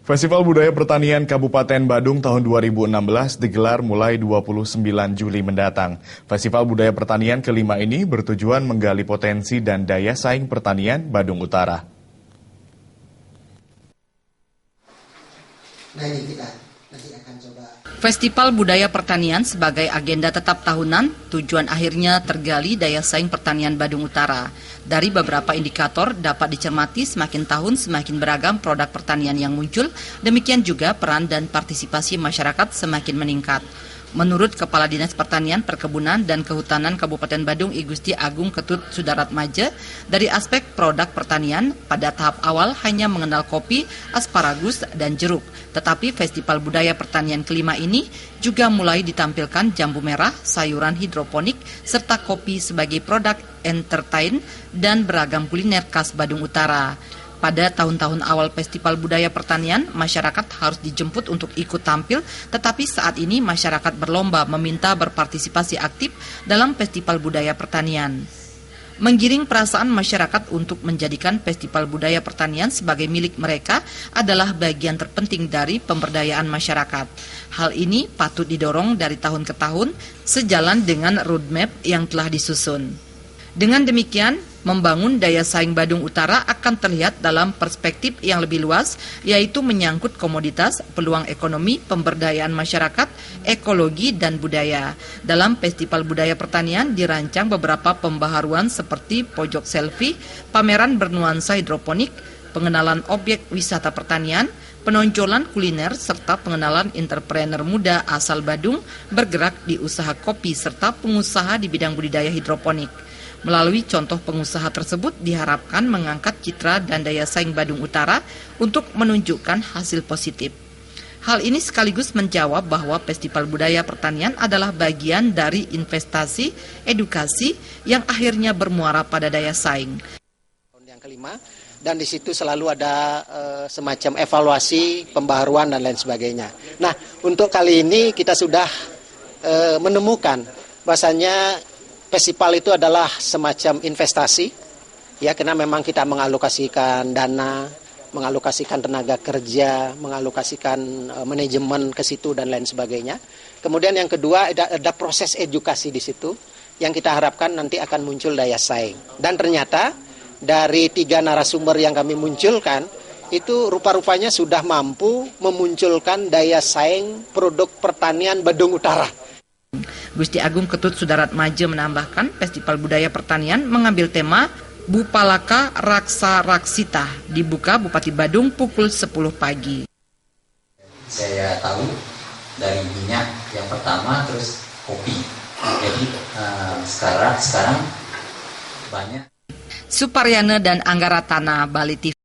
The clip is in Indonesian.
Festival Budaya Pertanian Kabupaten Badung tahun 2016 digelar mulai 29 Juli mendatang. Festival Budaya Pertanian kelima ini bertujuan menggali potensi dan daya saing pertanian Badung Utara. Nah ini kita nanti akan coba. Festival Budaya Pertanian sebagai agenda tetap tahunan, tujuan akhirnya tergali daya saing pertanian Badung Utara. Dari beberapa indikator dapat dicermati semakin tahun semakin beragam produk pertanian yang muncul, demikian juga peran dan partisipasi masyarakat semakin meningkat. Menurut Kepala Dinas Pertanian, Perkebunan, dan Kehutanan Kabupaten Badung I Gusti Agung Ketut Sudaratmadja, dari aspek produk pertanian, pada tahap awal hanya mengenal kopi, asparagus, dan jeruk. Tetapi Festival Budaya Pertanian kelima ini juga mulai ditampilkan jambu merah, sayuran hidroponik, serta kopi sebagai produk entertain dan beragam kuliner khas Badung Utara. Pada tahun-tahun awal Festival Budaya Pertanian, masyarakat harus dijemput untuk ikut tampil, tetapi saat ini masyarakat berlomba meminta berpartisipasi aktif dalam Festival Budaya Pertanian. Menggiring perasaan masyarakat untuk menjadikan Festival Budaya Pertanian sebagai milik mereka adalah bagian terpenting dari pemberdayaan masyarakat. Hal ini patut didorong dari tahun ke tahun sejalan dengan roadmap yang telah disusun. Dengan demikian, membangun daya saing Badung Utara akan terlihat dalam perspektif yang lebih luas, yaitu menyangkut komoditas, peluang ekonomi, pemberdayaan masyarakat, ekologi, dan budaya. Dalam Festival Budaya Pertanian dirancang beberapa pembaharuan seperti pojok selfie, pameran bernuansa hidroponik, pengenalan objek wisata pertanian, penonjolan kuliner, serta pengenalan entrepreneur muda asal Badung bergerak di usaha kopi, serta pengusaha di bidang budidaya hidroponik. Melalui contoh pengusaha tersebut diharapkan mengangkat citra dan daya saing Badung Utara untuk menunjukkan hasil positif. Hal ini sekaligus menjawab bahwa Festival Budaya Pertanian adalah bagian dari investasi edukasi yang akhirnya bermuara pada daya saing. Yang kelima, dan di situ selalu ada semacam evaluasi, pembaharuan dan lain sebagainya. Nah, untuk kali ini kita sudah menemukan bahasanya festival itu adalah semacam investasi, ya, karena memang kita mengalokasikan dana, mengalokasikan tenaga kerja, mengalokasikan manajemen ke situ dan lain sebagainya. Kemudian yang kedua ada proses edukasi di situ yang kita harapkan nanti akan muncul daya saing. Dan ternyata dari 3 narasumber yang kami munculkan itu rupa-rupanya sudah mampu memunculkan daya saing produk pertanian Badung Utara. Gusti Agung Ketut Sudaratmadja menambahkan Festival Budaya Pertanian mengambil tema Bupalaka Raksa Raksita, dibuka Bupati Badung pukul 10 pagi. Saya tahu dari minyak yang pertama, terus kopi. Jadi sekarang banyak. Suparyana dan Anggaratana, Bali TV.